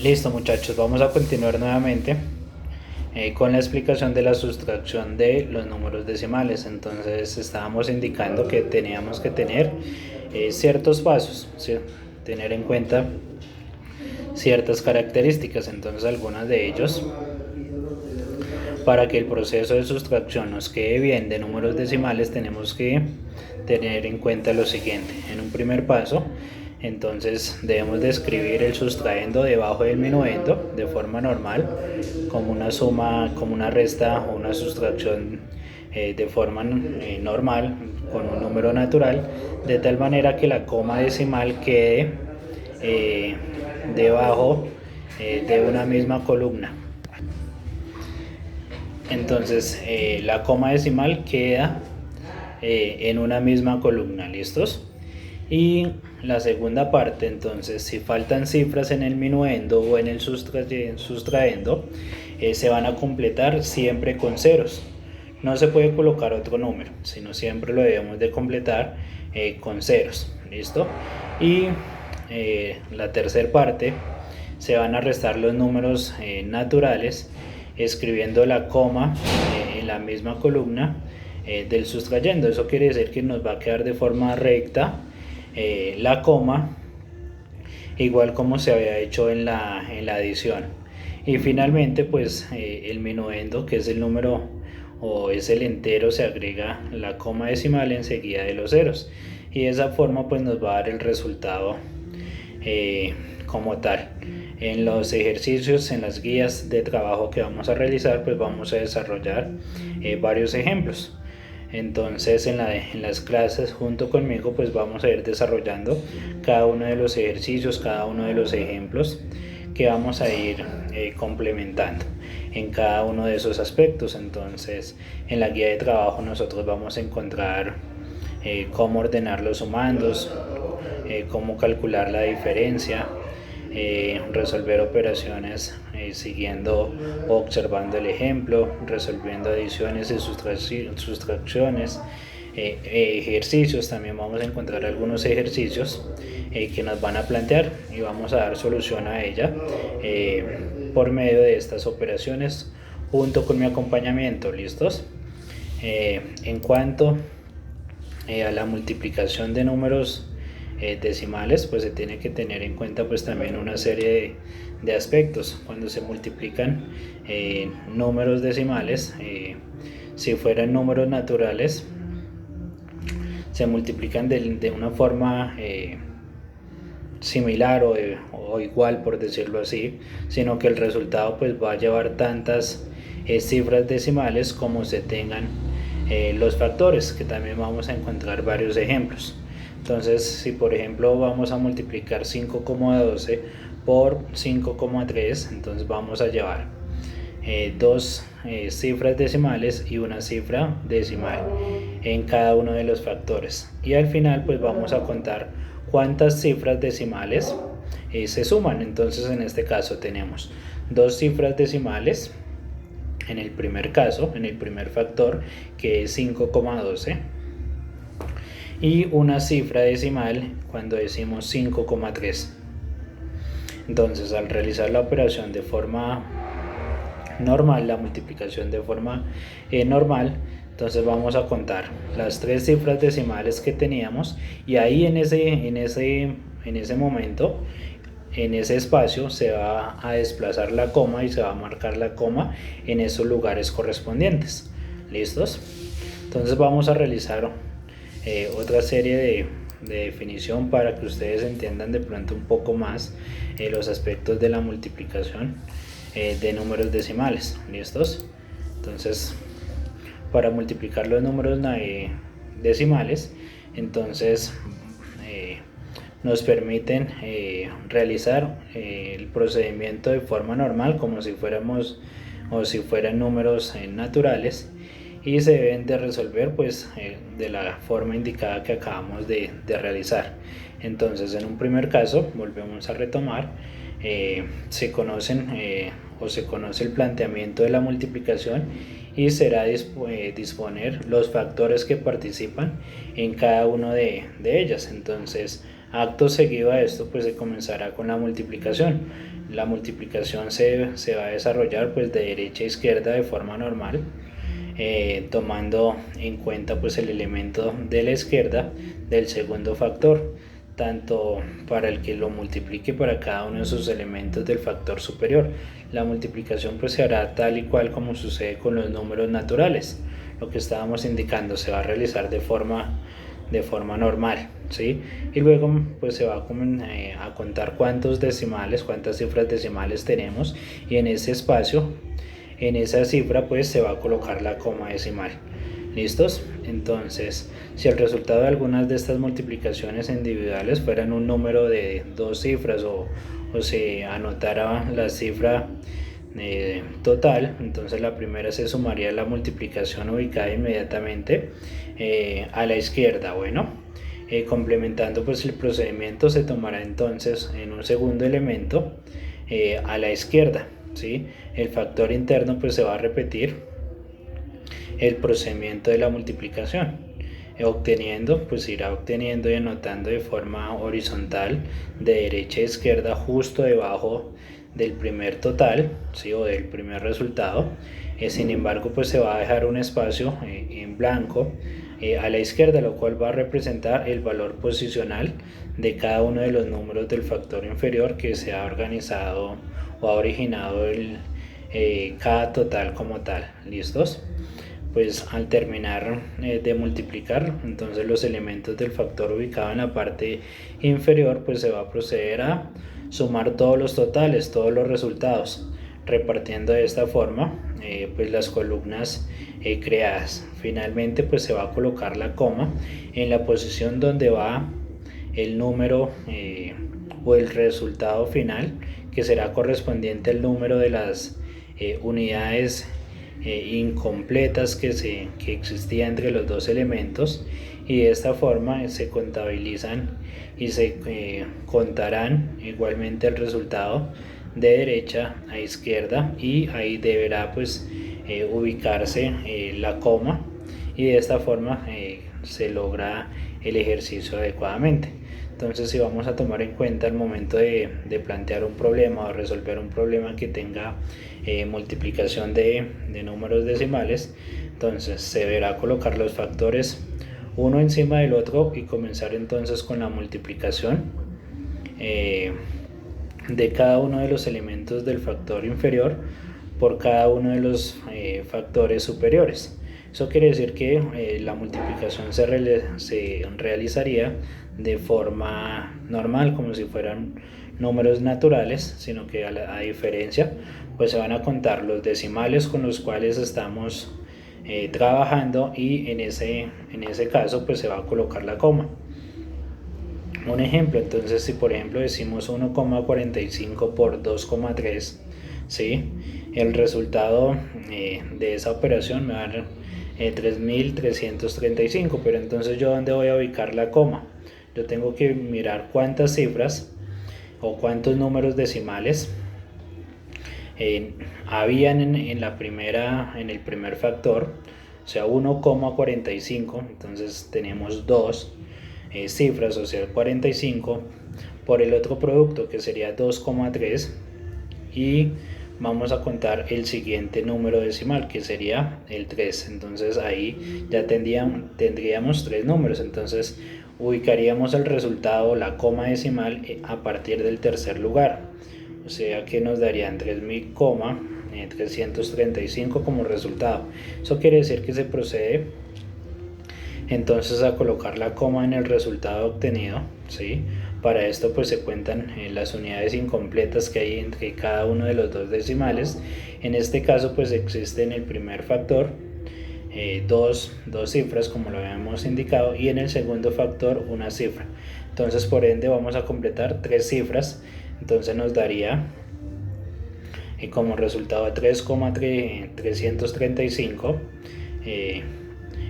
Listo muchachos, vamos a continuar nuevamente con la explicación de la sustracción de los números decimales. Entonces estábamos indicando que teníamos que tener ciertos pasos, ¿sí? Tener en cuenta ciertas características. Entonces algunas de ellos, para que el proceso de sustracción nos quede bien de números decimales, tenemos que tener en cuenta lo siguiente. En un primer paso, entonces debemos de escribir el sustraendo debajo del minuendo de forma normal, como una suma, como una resta o una sustracción de forma normal con un número natural, de tal manera que la coma decimal quede eh, debajo de una misma columna. Entonces la coma decimal queda en una misma columna, ¿listos? Y la segunda parte, entonces, si faltan cifras en el minuendo o en el sustraendo, se van a completar siempre con ceros. No se puede colocar otro número, sino siempre lo debemos de completar con ceros, ¿listo? Y la tercera parte, se van a restar los números naturales escribiendo la coma en la misma columna del sustrayendo. Eso quiere decir que nos va a quedar de forma recta la coma, igual como se había hecho en la adición. Y finalmente pues el minuendo, que es el número o es el entero, se agrega la coma decimal enseguida de los ceros, y de esa forma pues nos va a dar el resultado como tal. En los ejercicios, en las guías de trabajo que vamos a realizar, pues vamos a desarrollar varios ejemplos. Entonces en las clases junto conmigo pues vamos a ir desarrollando cada uno de los ejercicios, cada uno de los ejemplos que vamos a ir complementando en cada uno de esos aspectos. Entonces en la guía de trabajo nosotros vamos a encontrar cómo ordenar los sumandos, cómo calcular la diferencia, resolver operaciones siguiendo o observando el ejemplo, resolviendo adiciones y sustracciones, ejercicios. También vamos a encontrar algunos ejercicios que nos van a plantear y vamos a dar solución a ella por medio de estas operaciones junto con mi acompañamiento. ¿Listos? En cuanto a la multiplicación de números decimales, pues se tiene que tener en cuenta pues también una serie de aspectos. Cuando se multiplican números decimales, si fueran números naturales, se multiplican de una forma similar o igual, por decirlo así, sino que el resultado pues va a llevar tantas cifras decimales como se tengan los factores, que también vamos a encontrar varios ejemplos. Entonces, si por ejemplo vamos a multiplicar 5,12 por 5,3, entonces vamos a llevar dos cifras decimales y una cifra decimal en cada uno de los factores, y al final pues vamos a contar cuántas cifras decimales se suman. Entonces en este caso tenemos dos cifras decimales en el primer caso, en el primer factor, que es 5,12, y una cifra decimal cuando decimos 5,3. Entonces al realizar la operación de forma normal, la multiplicación de forma normal, entonces vamos a contar las tres cifras decimales que teníamos, y ahí en ese momento, en ese espacio, se va a desplazar la coma y se va a marcar la coma en esos lugares correspondientes. ¿Listos? Entonces vamos a realizar otra serie de definición para que ustedes entiendan de pronto un poco más los aspectos de la multiplicación de números decimales. ¿Listos? Entonces, para multiplicar los números decimales, entonces nos permiten realizar el procedimiento de forma normal, como si fuéramos o si fueran números naturales, y se deben de resolver pues de la forma indicada que acabamos de realizar. Entonces en un primer caso, volvemos a retomar, se conocen o se conoce el planteamiento de la multiplicación, y será disponer los factores que participan en cada uno de ellas. Entonces Acto seguido a esto pues se comenzará con la multiplicación. La multiplicación se va a desarrollar pues de derecha a izquierda de forma normal, tomando en cuenta pues el elemento de la izquierda del segundo factor, tanto para el que lo multiplique para cada uno de sus elementos del factor superior. La multiplicación pues se hará tal y cual como sucede con los números naturales. Lo que estábamos indicando se va a realizar de forma normal, ¿sí? Y luego pues se va a contar cuántos decimales, cuántas cifras decimales tenemos, y en ese espacio, en esa cifra pues se va a colocar la coma decimal. ¿Listos? Entonces, si el resultado de algunas de estas multiplicaciones individuales fueran un número de dos cifras o se anotara la cifra total, entonces la primera se sumaría a la multiplicación ubicada inmediatamente a la izquierda. Bueno, complementando pues el procedimiento, se tomará entonces en un segundo elemento a la izquierda, ¿sí? El factor interno pues se va a repetir el procedimiento de la multiplicación, irá obteniendo y anotando de forma horizontal de derecha a izquierda justo debajo del primer total, ¿sí? O del primer resultado. Sin embargo pues se va a dejar un espacio en blanco a la izquierda, lo cual va a representar el valor posicional de cada uno de los números del factor inferior que se ha organizado o ha originado cada total como tal. ¿Listos? Pues al terminar de multiplicar, entonces los elementos del factor ubicado en la parte inferior, pues se va a proceder a sumar todos los totales, todos los resultados, repartiendo de esta forma pues las columnas creadas. Finalmente pues se va a colocar la coma en la posición donde va el número o el resultado final, que será correspondiente al número de las unidades incompletas que existía entre los dos elementos, y de esta forma se contabilizan y se contarán igualmente el resultado de derecha a izquierda, y ahí deberá pues ubicarse la coma, y de esta forma se logra el ejercicio adecuadamente. Entonces, si vamos a tomar en cuenta al momento de plantear un problema o resolver un problema que tenga multiplicación de números decimales, entonces se deberá colocar los factores uno encima del otro y comenzar entonces con la multiplicación de cada uno de los elementos del factor inferior por cada uno de los factores superiores. Eso quiere decir que la multiplicación se realizaría de forma normal, como si fueran números naturales, sino que a diferencia pues se van a contar los decimales con los cuales estamos trabajando, y en ese caso pues se va a colocar la coma. Un ejemplo, entonces, si por ejemplo decimos 1,45 por 2,3, ¿sí? El resultado de esa operación me va a dar 3.335, pero entonces yo ¿dónde voy a ubicar la coma? Yo tengo que mirar cuántas cifras o cuántos números decimales habían en el primer factor, o sea 1,45, entonces tenemos dos cifras, o sea 45, por el otro producto que sería 2,3, y vamos a contar el siguiente número decimal que sería el 3, entonces ahí ya tendríamos tres números, entonces ubicaríamos el resultado, la coma decimal, a partir del tercer lugar, o sea que nos darían 3.335 como resultado. Eso quiere decir que se procede entonces a colocar la coma en el resultado obtenido, ¿sí? Para esto pues se cuentan las unidades incompletas que hay entre cada uno de los dos decimales. En este caso pues existe en el primer factor dos cifras, como lo habíamos indicado, y en el segundo factor una cifra. Entonces por ende vamos a completar tres cifras, entonces nos daría como resultado 3,335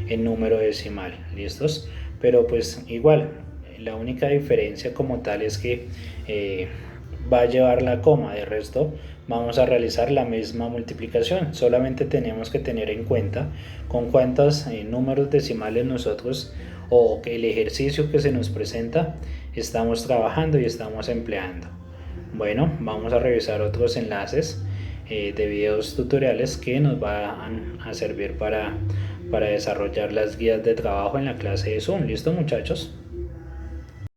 el número decimal. ¿Listos? Pero pues igual, la única diferencia como tal es que va a llevar la coma, de resto vamos a realizar la misma multiplicación, solamente tenemos que tener en cuenta con cuántos números decimales nosotros, o el ejercicio que se nos presenta, estamos trabajando y estamos empleando. Bueno, vamos a revisar otros enlaces de videos tutoriales que nos van a servir para desarrollar las guías de trabajo en la clase de Zoom. ¿Listo, muchachos?